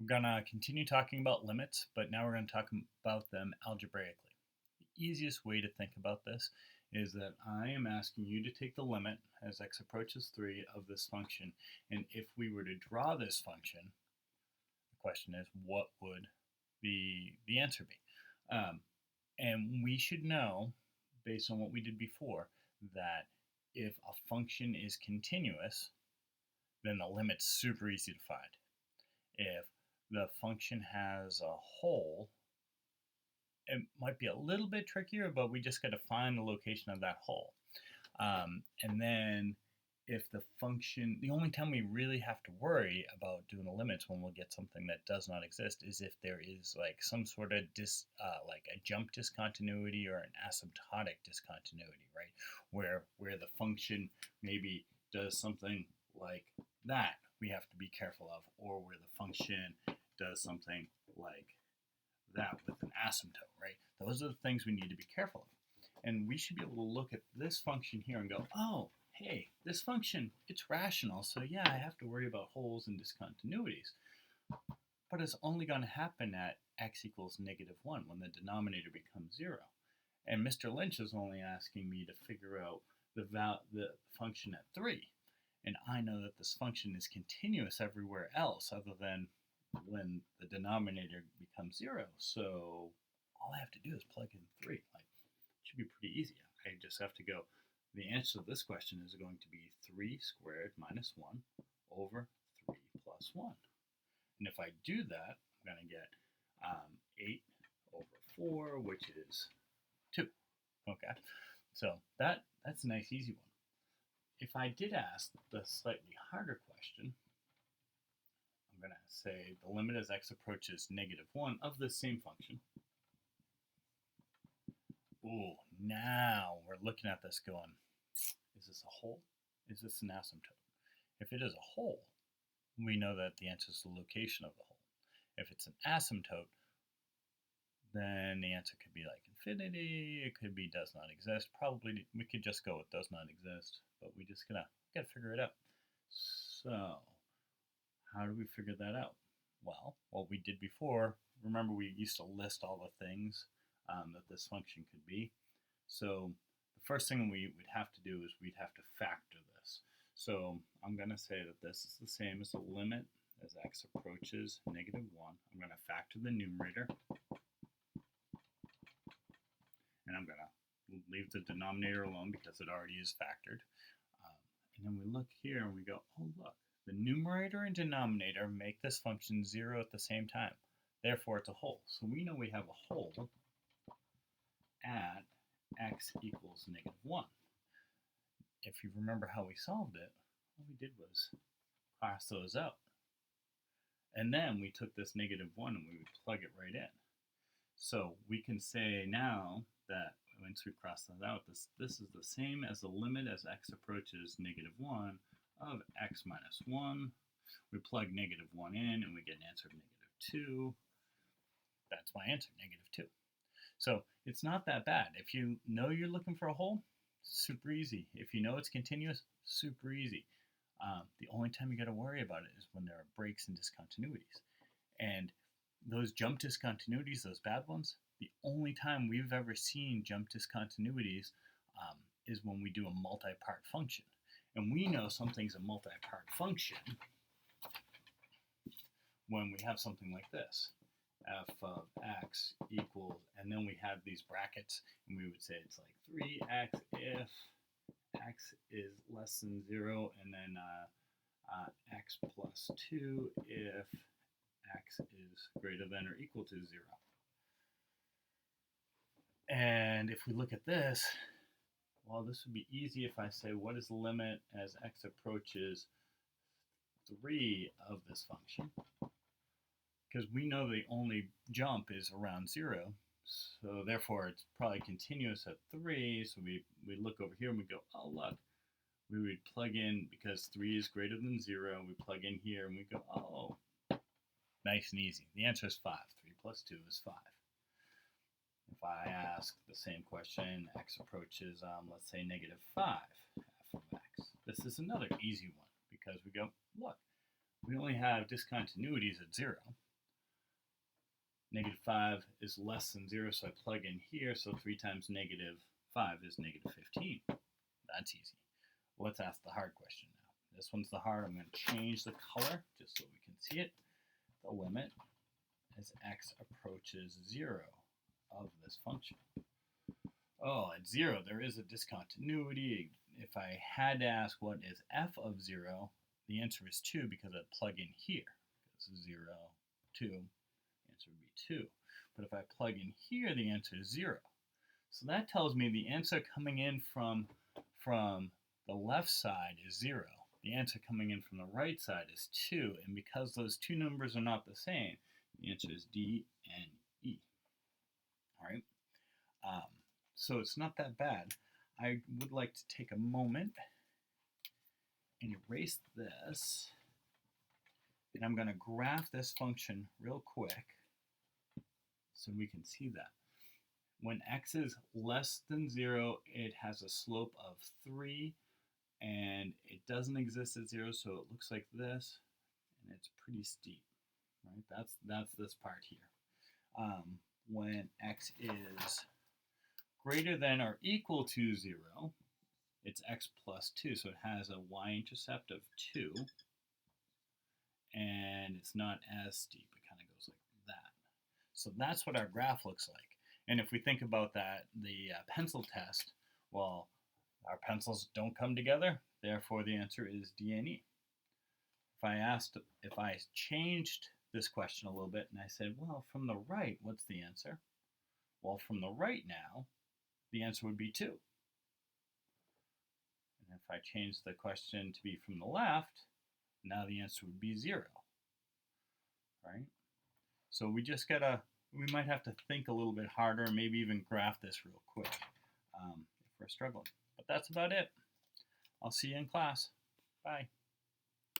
We're going to continue talking about limits, but now we're going to talk about them algebraically. The easiest way to think about this is that I am asking you to take the limit as x approaches 3 of this function, and if we were to draw this function, the question is what would the answer be? And we should know, based on what we did before, that if a function is continuous, then the limit's super easy to find. If the function has a hole, it might be a little bit trickier, but we just got to find the location of that hole. And then if the function, the only time we really have to worry about doing the limits when we'll get something that does not exist is if there is like some sort of like a jump discontinuity or an asymptotic discontinuity, right? Where the function maybe does something like that we have to be careful of, or where the function does something like that with an asymptote, right? Those are the things we need to be careful of. And we should be able to look at this function here and go, oh, hey, this function, it's rational, so yeah, I have to worry about holes and discontinuities. But it's only going to happen at x equals -1 when the denominator becomes 0. And Mr. Lynch is only asking me to figure out the function at 3. And I know that this function is continuous everywhere else other than when the denominator becomes 0. So all I have to do is plug in 3. Like, it should be pretty easy. I just have to go, the answer to this question is going to be 3 squared minus 1 over 3 plus 1. And if I do that, I'm going to get 8 over 4, which is 2. Okay, so that's a nice easy one. If I did ask the slightly harder question, I'm going to say the limit as x approaches -1 of the same function. Ooh, now we're looking at this going, is this a hole? Is this an asymptote? If it is a hole, we know that the answer is the location of the hole. If it's an asymptote, then the answer could be like infinity, it could be does not exist. Probably we could just go with does not exist, but we just gotta figure it out. So how do we figure that out? Well, what we did before, remember we used to list all the things that this function could be. So the first thing we would have to do is we'd have to factor this. So I'm going to say that this is the same as the limit as x approaches -1. I'm going to factor the numerator, and I'm going to leave the denominator alone because it already is factored. And then we look here and we go, oh look, the numerator and denominator make this function 0 at the same time. Therefore, it's a hole. So we know we have a hole at x equals -1. If you remember how we solved it, all we did was cross those out. And then we took this -1 and we would plug it right in. So we can say now that once we cross that out, this is the same as the limit as x approaches -1 of x minus 1. We plug -1 in and we get an answer of -2. That's my answer, -2. So it's not that bad. If you know you're looking for a hole, super easy. If you know it's continuous, super easy. The only time you got to worry about it is when there are breaks and discontinuities. And those jump discontinuities, those bad ones, the only time we've ever seen jump discontinuities is when we do a multi-part function. And we know something's a multi-part function when we have something like this. F of x equals, and then we have these brackets, and we would say it's like 3x if x is less than 0, and then x plus 2 if x is greater than or equal to 0. And if we look at this, well, this would be easy if I say what is the limit as x approaches 3 of this function, because we know the only jump is around 0, so therefore it's probably continuous at 3, so we look over here and we go, oh look, we would plug in, because 3 is greater than 0, we plug in here and we go, oh, nice and easy. The answer is 5. 3 plus 2 is 5. If I ask the same question, x approaches, let's say -5, f of x. This is another easy one, because we go, look, we only have discontinuities at 0. Negative 5 is less than 0, so I plug in here, so 3 times negative 5 is negative 15. That's easy. Let's ask the hard question now. This one's the hard. I'm going to change the color just so we can see it. The limit as x approaches 0 of this function. Oh, at 0, there is a discontinuity. If I had to ask what is f of 0, the answer is 2 because I'd plug in here. Because 0, 2, the answer would be 2. But if I plug in here, the answer is 0. So that tells me the answer coming in from the left side is 0. The answer coming in from the right side is 2. And because those two numbers are not the same, the answer is D and E. All right. So it's not that bad. I would like to take a moment and erase this. And I'm going to graph this function real quick so we can see that. When x is less than 0, it has a slope of 3, and it doesn't exist at 0, so it looks like this, and it's pretty steep. Right? That's this part here. When x is greater than or equal to 0, it's x plus 2, so it has a y-intercept of 2, and it's not as steep. It kind of goes like that. So that's what our graph looks like. And if we think about that, the pencil test, well, our pencils don't come together, therefore the answer is D and E. If I changed this question a little bit and I said, well, from the right, what's the answer? Well, from the right now, the answer would be 2. And if I change the question to be from the left, now the answer would be 0. Right? So we might have to think a little bit harder, maybe even graph this real quick if we're struggling. But that's about it. I'll see you in class. Bye.